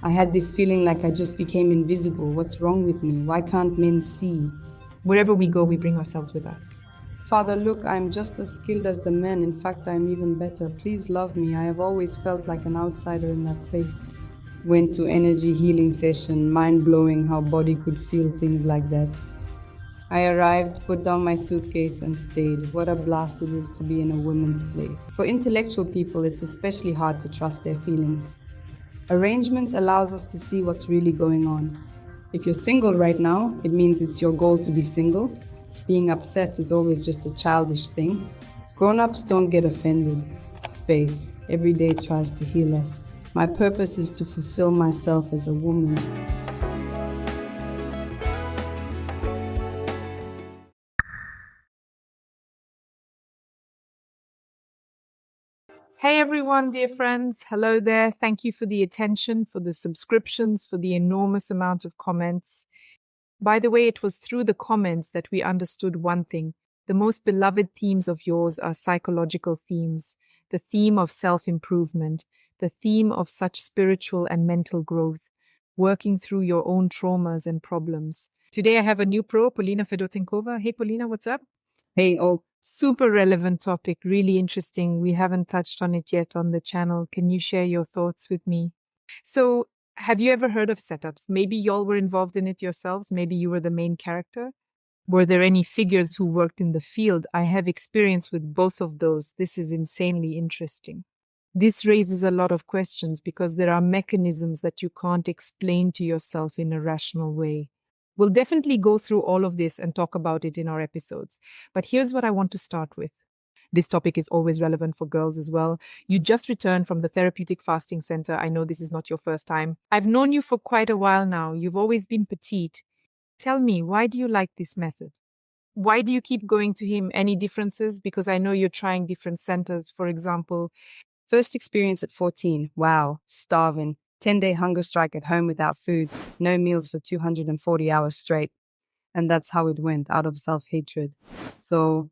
I had this feeling like I just became invisible. What's wrong with me? Why can't men see? Wherever we go, we bring ourselves with us. Father, look, I'm just as skilled as the men. In fact, I'm even better. Please love me. I have always felt like an outsider in that place. Went to energy healing session, mind-blowing how body could feel things like that. I arrived, put down my suitcase and stayed. What a blast it is to be in a woman's place. For intellectual people, it's especially hard to trust their feelings. Arrangement allows us to see what's really going on. If you're single right now, it means it's your goal to be single. Being upset is always just a childish thing. Grown-ups don't get offended. Space. Every day tries to heal us. My purpose is to fulfill myself as a woman. Hey everyone, dear friends. Hello there. Thank you for the attention, for the subscriptions, for the enormous amount of comments. By the way, it was through the comments that we understood one thing. The most beloved themes of yours are psychological themes, the theme of self-improvement, the theme of such spiritual and mental growth, working through your own traumas and problems. Today I have a new pro, Polina Fedotenkova. Hey Polina, what's up? Hey, all. Super relevant topic, really interesting. We haven't touched on it yet on the channel. Can you share your thoughts with me? So, have you ever heard of setups? Maybe y'all were involved in it yourselves. Maybe you were the main character. Were there any figures who worked in the field? I have experience with both of those. This is insanely interesting. This raises a lot of questions because there are mechanisms that you can't explain to yourself in a rational way. We'll definitely go through all of this and talk about it in our episodes. But here's what I want to start with. This topic is always relevant for girls as well. You just returned from the Therapeutic Fasting Center. I know this is not your first time. I've known you for quite a while now. You've always been petite. Tell me, why do you like this method? Why do you keep going to him? Any differences? Because I know you're trying different centers. For example, First experience at 14. Wow, starving. 10-day hunger strike at home without food. No meals for 240 hours straight. And that's how it went, out of self-hatred. So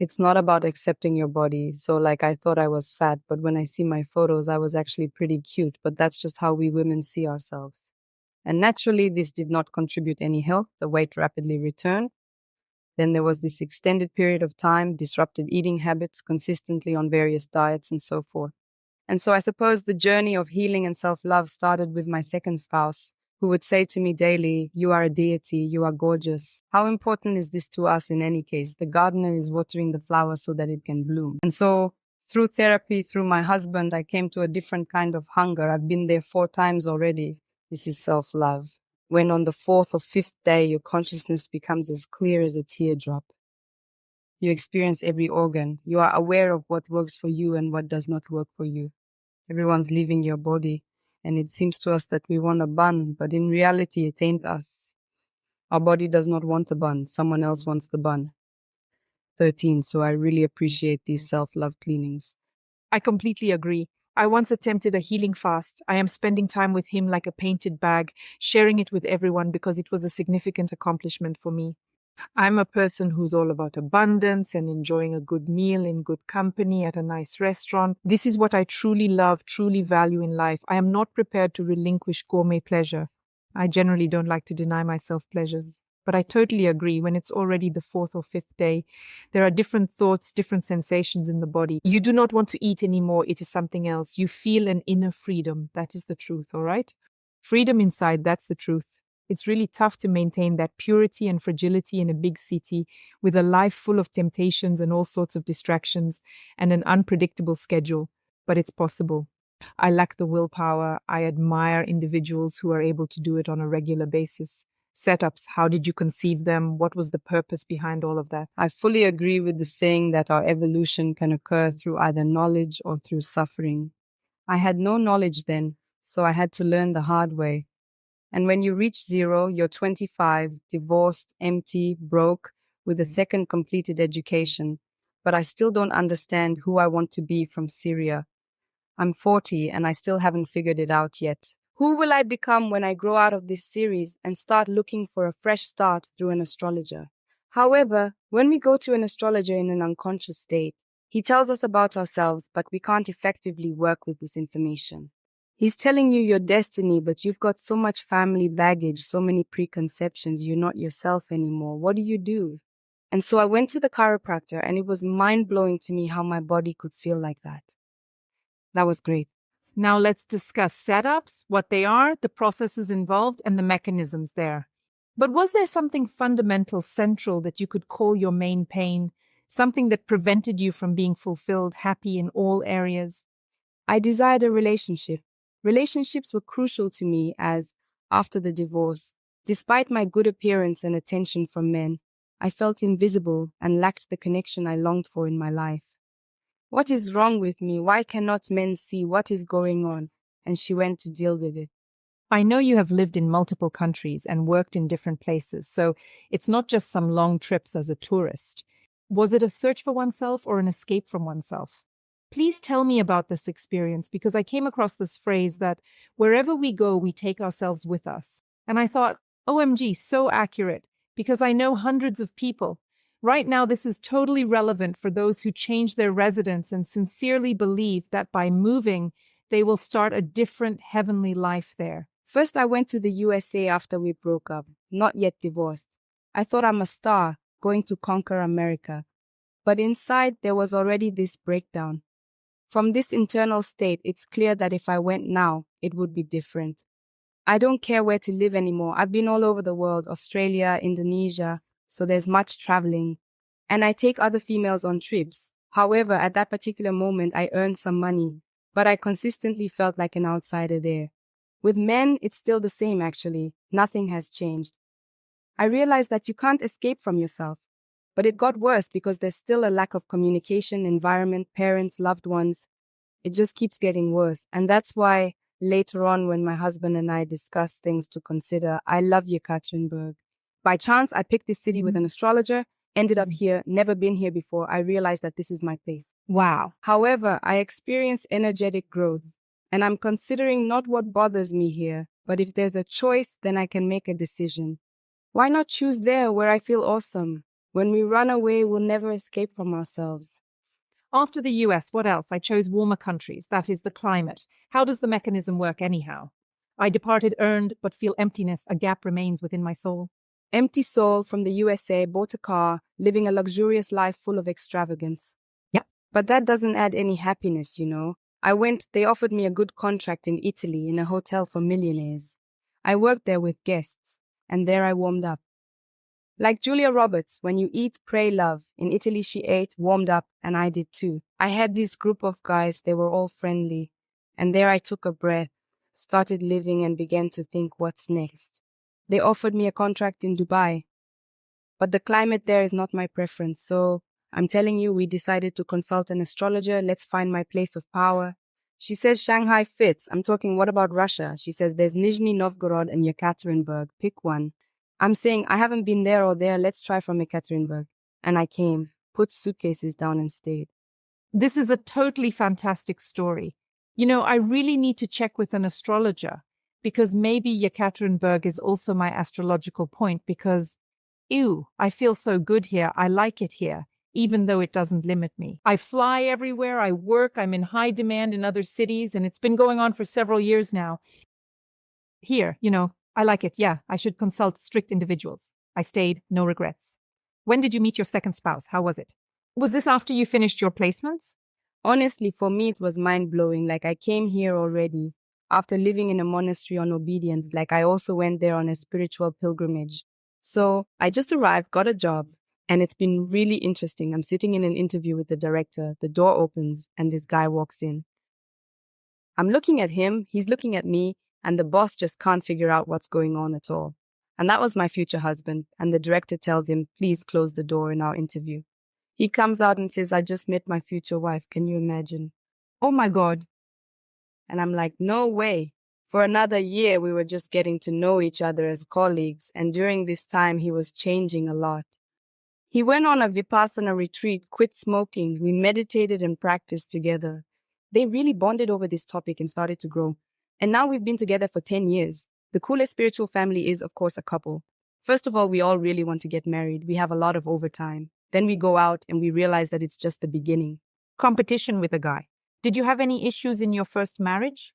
it's not about accepting your body. So like I thought I was fat, but when I see my photos, I was actually pretty cute. But that's just how we women see ourselves. And naturally, this did not contribute any health. The weight rapidly returned. Then there was this extended period of time, disrupted eating habits consistently on various diets and so forth. And so I suppose the journey of healing and self-love started with my second spouse, who would say to me daily, "You are a deity, you are gorgeous." How important is this to us in any case? The gardener is watering the flower so that it can bloom. And so through therapy, through my husband, I came to a different kind of hunger. I've been there 4 times already. This is self-love. When on the 4th or 5th day, your consciousness becomes as clear as a teardrop. You experience every organ. You are aware of what works for you and what does not work for you. Everyone's leaving your body, and it seems to us that we want a bun, but in reality, it ain't us. Our body does not want a bun. Someone else wants the bun. 13, so I really appreciate these self-love cleanings. I completely agree. I once attempted a healing fast. I am spending time with him like a painted bag, sharing it with everyone because it was a significant accomplishment for me. I'm a person who's all about abundance and enjoying a good meal in good company at a nice restaurant. This is what I truly love, truly value in life. I am not prepared to relinquish gourmet pleasure. I generally don't like to deny myself pleasures. But I totally agree, when it's already the 4th or 5th day, there are different thoughts, different sensations in the body. You do not want to eat anymore, it is something else. You feel an inner freedom. That is the truth, all right? Freedom inside, that's the truth. It's really tough to maintain that purity and fragility in a big city with a life full of temptations and all sorts of distractions and an unpredictable schedule, but it's possible. I lack the willpower. I admire individuals who are able to do it on a regular basis. Setups, how did you conceive them? What was the purpose behind all of that? I fully agree with the saying that our evolution can occur through either knowledge or through suffering. I had no knowledge then, so I had to learn the hard way. And when you reach 0, you're 25, divorced, empty, broke, with a second completed education. But I still don't understand who I want to be from Syria. I'm 40 and I still haven't figured it out yet. Who will I become when I grow out of this series and start looking for a fresh start through an astrologer? However, when we go to an astrologer in an unconscious state, he tells us about ourselves, but we can't effectively work with this information. He's telling you your destiny, but you've got so much family baggage, so many preconceptions, you're not yourself anymore. What do you do? And so I went to the chiropractor, and it was mind-blowing to me how my body could feel like that. That was great. Now let's discuss setups, what they are, the processes involved, and the mechanisms there. But was there something fundamental, central that you could call your main pain? Something that prevented you from being fulfilled, happy in all areas? I desired a relationship. Relationships were crucial to me as, after the divorce, despite my good appearance and attention from men, I felt invisible and lacked the connection I longed for in my life. What is wrong with me? Why cannot men see what is going on? And she went to deal with it. I know you have lived in multiple countries and worked in different places, so it's not just some long trips as a tourist. Was it a search for oneself or an escape from oneself? Please tell me about this experience, because I came across this phrase that wherever we go, we take ourselves with us. And I thought, OMG, so accurate, because I know hundreds of people. Right now, this is totally relevant for those who change their residence and sincerely believe that by moving, they will start a different heavenly life there. First, I went to the USA after we broke up, not yet divorced. I thought I'm a star, going to conquer America. But inside, there was already this breakdown. From this internal state, it's clear that if I went now, it would be different. I don't care where to live anymore. I've been all over the world, Australia, Indonesia, so there's much traveling. And I take other females on trips. However, at that particular moment, I earned some money, but I consistently felt like an outsider there. With men, it's still the same, actually. Nothing has changed. I realized that you can't escape from yourself. But it got worse because there's still a lack of communication, environment, parents, loved ones. It just keeps getting worse. And that's why later on, when my husband and I discussed things to consider, I love Yekaterinburg. By chance, I picked this city with an astrologer, ended up here, never been here before. I realized that this is my place. Wow. However, I experienced energetic growth, and I'm considering not what bothers me here, but if there's a choice, then I can make a decision. Why not choose there where I feel awesome? When we run away, we'll never escape from ourselves. After the US, what else? I chose warmer countries, that is the climate. How does the mechanism work anyhow? I departed earned, but feel emptiness, a gap remains within my soul. Empty soul from the USA, bought a car, living a luxurious life full of extravagance. Yeah. But that doesn't add any happiness, you know. They offered me a good contract in Italy in a hotel for millionaires. I worked there with guests, and there I warmed up. Like Julia Roberts, when you eat, pray, love. In Italy, she ate, warmed up, and I did too. I had this group of guys, they were all friendly. And there I took a breath, started living, and began to think, what's next? They offered me a contract in Dubai. But the climate there is not my preference, so I'm telling you, we decided to consult an astrologer. Let's find my place of power. She says Shanghai fits. I'm talking, what about Russia? She says there's Nizhny Novgorod and Yekaterinburg. Pick one. I'm saying I haven't been there or there. Let's try from Yekaterinburg. And I came, put suitcases down and stayed. This is a totally fantastic story. You know, I really need to check with an astrologer, because maybe Yekaterinburg is also my astrological point, because, ew, I feel so good here. I like it here, even though it doesn't limit me. I fly everywhere. I work. I'm in high demand in other cities, and it's been going on for several years now. Here, you know, I like it. Yeah, I should consult strict individuals. I stayed, no regrets. When did you meet your second spouse? How was it? Was this after you finished your placements? Honestly, for me, it was mind-blowing. Like, I came here already. After living in a monastery on obedience, like I also went there on a spiritual pilgrimage. So I just arrived, got a job, and it's been really interesting. I'm sitting in an interview with the director. The door opens, and this guy walks in. I'm looking at him, he's looking at me, and the boss just can't figure out what's going on at all. And that was my future husband, and the director tells him, please close the door in our interview. He comes out and says, I just met my future wife. Can you imagine? Oh my God. And I'm like, no way. For another year, we were just getting to know each other as colleagues, and during this time, he was changing a lot. He went on a Vipassana retreat, quit smoking. We meditated and practiced together. They really bonded over this topic and started to grow. And now we've been together for 10 years. The coolest spiritual family is, of course, a couple. First of all, we all really want to get married. We have a lot of overtime. Then we go out and we realize that it's just the beginning. Competition with a guy. Did you have any issues in your first marriage?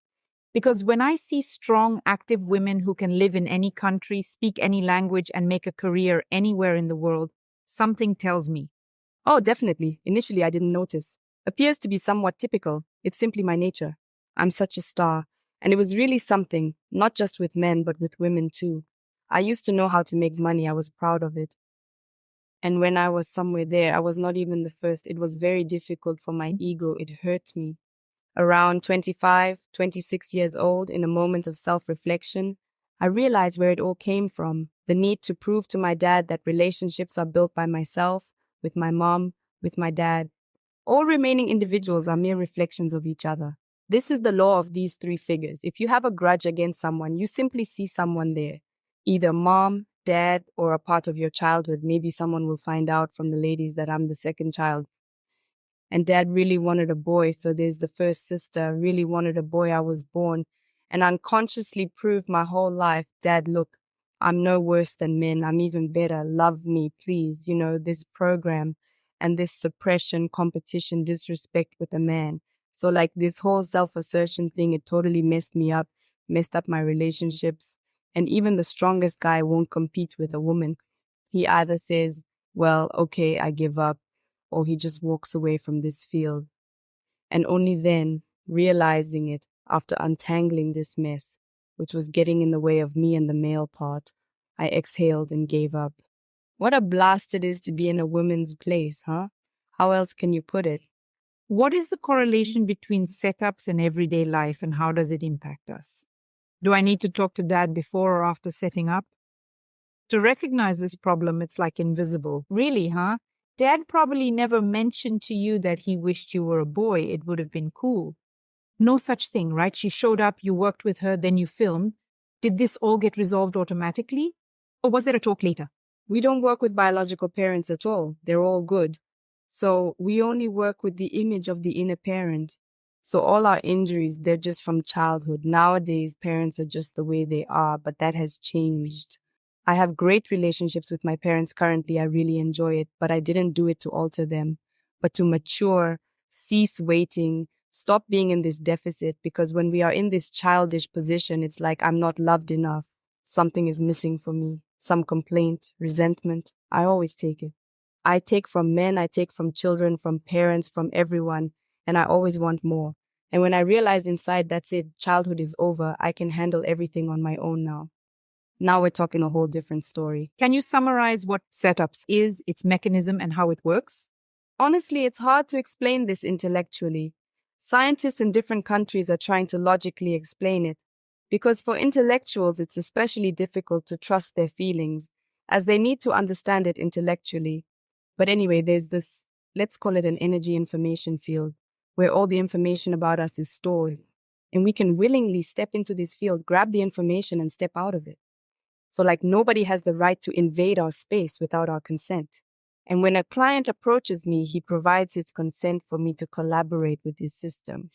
Because when I see strong, active women who can live in any country, speak any language, and make a career anywhere in the world, something tells me. Oh, definitely. Initially, I didn't notice. Appears to be somewhat typical. It's simply my nature. I'm such a star. And it was really something, not just with men, but with women too. I used to know how to make money. I was proud of it. And when I was somewhere there, I was not even the first. It was very difficult for my ego. It hurt me. Around 25, 26 years old, in a moment of self-reflection, I realized where it all came from. The need to prove to my dad that relationships are built by myself, with my mom, with my dad. All remaining individuals are mere reflections of each other. This is the law of these three figures. If you have a grudge against someone, you simply see someone there. Either mom, dad, or a part of your childhood. Maybe someone will find out from the ladies that I'm the second child. And dad really wanted a boy, so there's the first sister, really wanted a boy, I was born. And unconsciously proved my whole life, Dad, look, I'm no worse than men, I'm even better, love me, please. This program and this suppression, competition, disrespect with a man. So like this whole self-assertion thing, it totally messed me up, messed up my relationships. And even the strongest guy won't compete with a woman. He either says, well, okay, I give up, or he just walks away from this field. And only then, realizing it after untangling this mess, which was getting in the way of me and the male part, I exhaled and gave up. What a blast it is to be in a woman's place, huh? How else can you put it? What is the correlation between setups and everyday life, and how does it impact us? Do I need to talk to Dad before or after setting up? To recognize this problem, it's like invisible. Really, huh? Dad probably never mentioned to you that he wished you were a boy. It would have been cool. No such thing, right? She showed up, you worked with her, then you filmed. Did this all get resolved automatically? Or was there a talk later? We don't work with biological parents at all. They're all good. So we only work with the image of the inner parent. So all our injuries, they're just from childhood. Nowadays, parents are just the way they are, but that has changed. I have great relationships with my parents currently. I really enjoy it, but I didn't do it to alter them, but to mature, cease waiting, stop being in this deficit, because when we are in this childish position, it's like I'm not loved enough. Something is missing for me. Some complaint, resentment. I always take it. I take from men, I take from children, from parents, from everyone, and I always want more. And when I realized inside that's it, childhood is over, I can handle everything on my own now. Now we're talking a whole different story. Can you summarize what setups is, its mechanism, and how it works? Honestly, it's hard to explain this intellectually. Scientists in different countries are trying to logically explain it, because for intellectuals, it's especially difficult to trust their feelings, as they need to understand it intellectually. But anyway, there's this, let's call it an energy information field, where all the information about us is stored, and we can willingly step into this field, grab the information, and step out of it. So like nobody has the right to invade our space without our consent. And when a client approaches me, he provides his consent for me to collaborate with his system.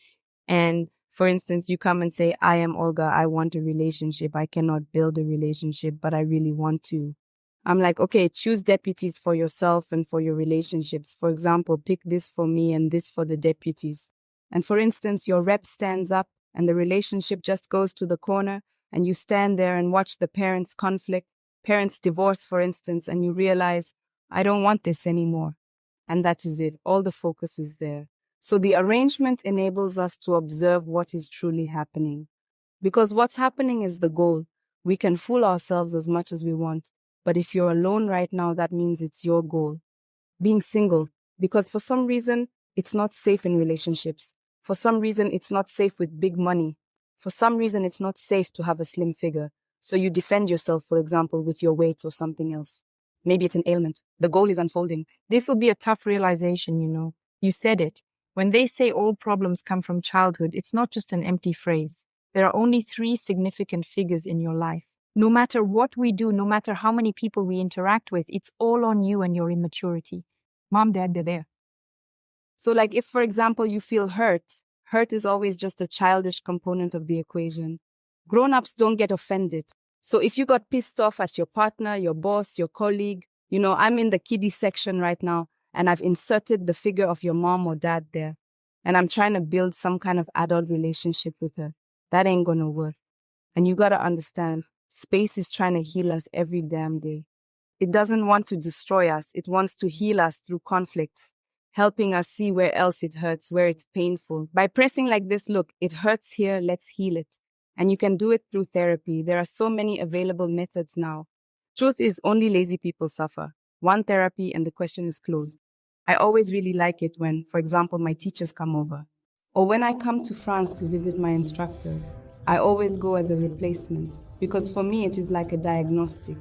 And for instance, you come and say, I am Olga, I want a relationship. I cannot build a relationship, but I really want to. I'm like, okay, choose deputies for yourself and for your relationships. For example, pick this for me and this for the deputies. And for instance, your rep stands up and the relationship just goes to the corner, and you stand there and watch the parents' conflict, parents' divorce, for instance, and you realize, I don't want this anymore. And that is it. All the focus is there. So the arrangement enables us to observe what is truly happening. Because what's happening is the goal. We can fool ourselves as much as we want. But if you're alone right now, that means it's your goal. Being single, because for some reason, it's not safe in relationships. For some reason, it's not safe with big money. For some reason, it's not safe to have a slim figure. So you defend yourself, for example, with your weight or something else. Maybe it's an ailment. The goal is unfolding. This will be a tough realization, you know. You said it. When they say all problems come from childhood, it's not just an empty phrase. There are only 3 significant figures in your life. No matter what we do, no matter how many people we interact with, it's all on you and your immaturity. Mom, Dad, they're there. So like if, for example, you feel hurt is always just a childish component of the equation. Grown-ups don't get offended. So if you got pissed off at your partner, your boss, your colleague, I'm in the kiddie section right now, and I've inserted the figure of your mom or dad there. And I'm trying to build some kind of adult relationship with her. That ain't gonna work. And you gotta understand, space is trying to heal us every damn day. It doesn't want to destroy us, it wants to heal us through conflicts, helping us see where else it hurts, where it's painful. By pressing like this, look, it hurts here, let's heal it. And you can do it through therapy. There are so many available methods now. Truth is, only lazy people suffer. One therapy and the question is closed. I always really like it when, for example, my teachers come over. Or when I come to France to visit my instructors. I always go as a replacement, because for me it is like a diagnostic.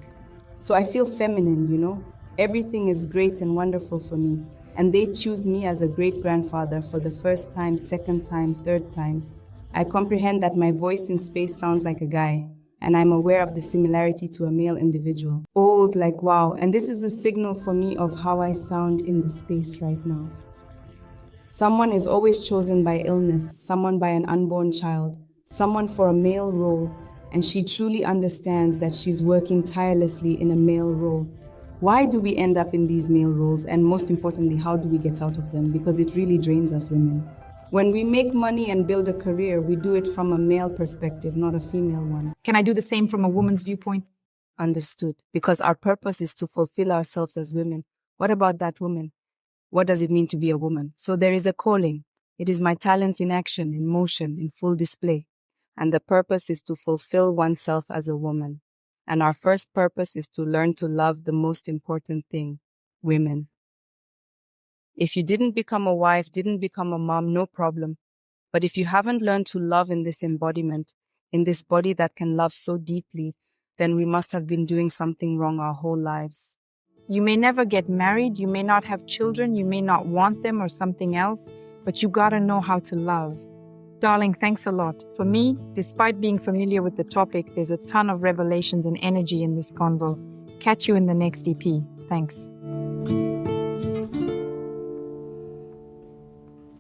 So I feel feminine, you know? Everything is great and wonderful for me. And they choose me as a great-grandfather for the first time, second time, third time. I comprehend that my voice in space sounds like a guy, and I'm aware of the similarity to a male individual. Old, like wow, and this is a signal for me of how I sound in the space right now. Someone is always chosen by illness, someone by an unborn child, someone for a male role, and she truly understands that she's working tirelessly in a male role. Why do we end up in these male roles, and most importantly, how do we get out of them? Because it really drains us women. When we make money and build a career, we do it from a male perspective, not a female one. Can I do the same from a woman's viewpoint? Understood. Because our purpose is to fulfill ourselves as women. What about that woman? What does it mean to be a woman? So there is a calling. It is my talents in action, in motion, in full display. And the purpose is to fulfill oneself as a woman. And our first purpose is to learn to love the most important thing, women. If you didn't become a wife, didn't become a mom, no problem. But if you haven't learned to love in this embodiment, in this body that can love so deeply, then we must have been doing something wrong our whole lives. You may never get married, you may not have children, you may not want them or something else, but you gotta know how to love. Darling, thanks a lot. For me, despite being familiar with the topic, there's a ton of revelations and energy in this convo. Catch you in the next EP. Thanks.